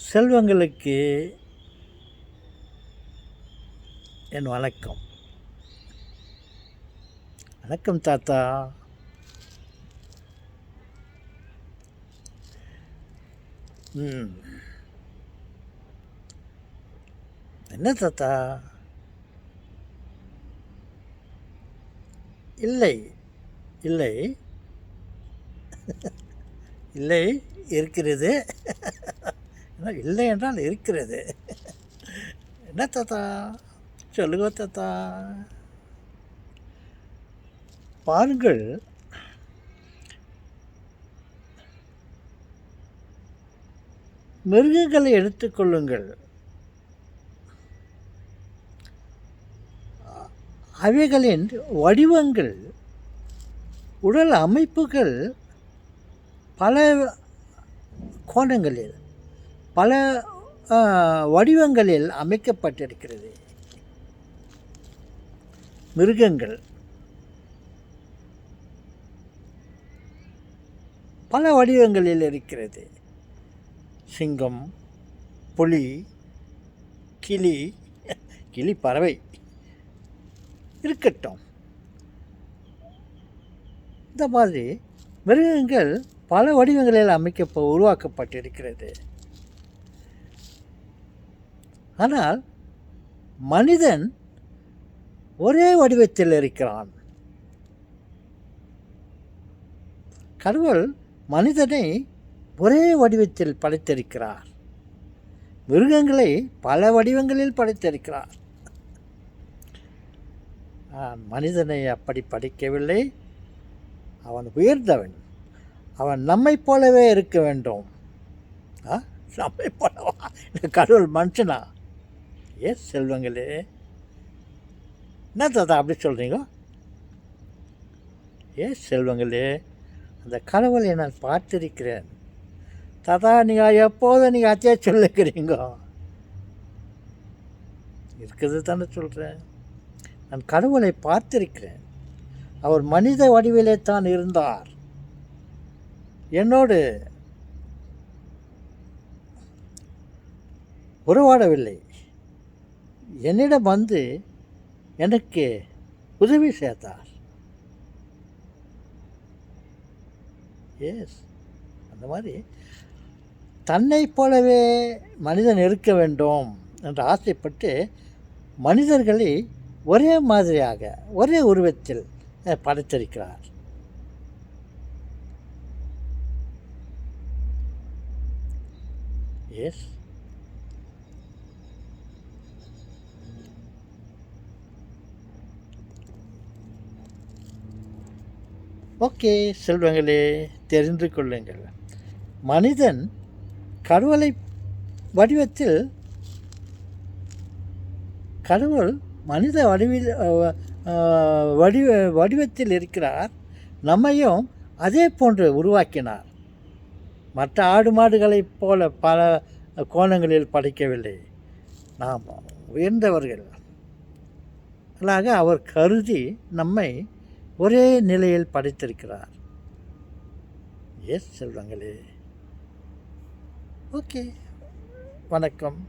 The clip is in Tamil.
செல்வங்களுக்கு என் வணக்கம். வணக்கம் தாத்தா. என்ன தாத்தா? இல்லை இல்லை இல்லை, இருக்கிறது. இல்லை என்றால் இருக்கிறது. என்ன தாத்தா? சொல்லுங்க தாத்தா. பாருங்கள், மிருகங்களை எடுத்துக்கொள்ளுங்கள். அவைகளின் வடிவங்கள், உடல் அமைப்புகள் பல கோணங்களில், பல வடிவங்களில் அமைக்கப்பட்டிருக்கிறது. மிருகங்கள் பல வடிவங்களில் இருக்கிறது. சிங்கம், புலி, கிளி பறவை இருக்கட்டும். இந்த மாதிரி மிருகங்கள் பல வடிவங்களில் உருவாக்கப்பட்டிருக்கிறது. ஆனால் மனிதன் ஒரே வடிவத்தில் இருக்கிறான். கடவுள் மனிதனை ஒரே வடிவத்தில் படைத்திருக்கிறார். மிருகங்களை பல வடிவங்களில் படைத்திருக்கிறார். மனிதனை அப்படி படைக்கவில்லை. அவன் உயர்ந்தவன். அவன் நம்மை போலவே இருக்க வேண்டும். நம்மை போலவா? கடவுள் மனுஷனா? செல்வங்களே, என்ன தாத்தா அப்படி சொல்கிறீங்க? செல்வங்களே, அந்த கடவுளை நான் பார்த்திருக்கிறேன். தாத்தா, நீங்கள் எப்போதும் நீங்கள் அச்சே சொல்லுக்கிறீங்க. இருக்கிறது தானே சொல்கிறேன். நான் கடவுளை பார்த்திருக்கிறேன். அவர் மனித வடிவிலே தான் இருந்தார். என்னோடு உறவாடவில்லை. என்னிடம் வந்து எனக்கு உதவி செய்தார். அந்த மாதிரி தன்னை போலவே மனிதன் இருக்க வேண்டும் என்று ஆசைப்பட்டு மனிதர்களை ஒரே மாதிரியாக ஒரே உருவத்தில் படைத்திருக்கிறார். ஓகே செல்வங்களே, தெரிந்து கொள்ளுங்கள். மனிதன் கடவுளை வடிவத்தில், கடவுள் மனித வடிவத்தில் இருக்கிறார். நம்மையும் அதே போன்று உருவாக்கினார். மற்ற ஆடு மாடுகளைப் போல பல கோணங்களில் படைக்கவில்லை. நாம் உயர்ந்தவர்கள் அவர் கருதி நம்மை ஒரே நிலையில் படைத்திருக்கிறார். செல்வங்களே. ஓகே, வணக்கம்.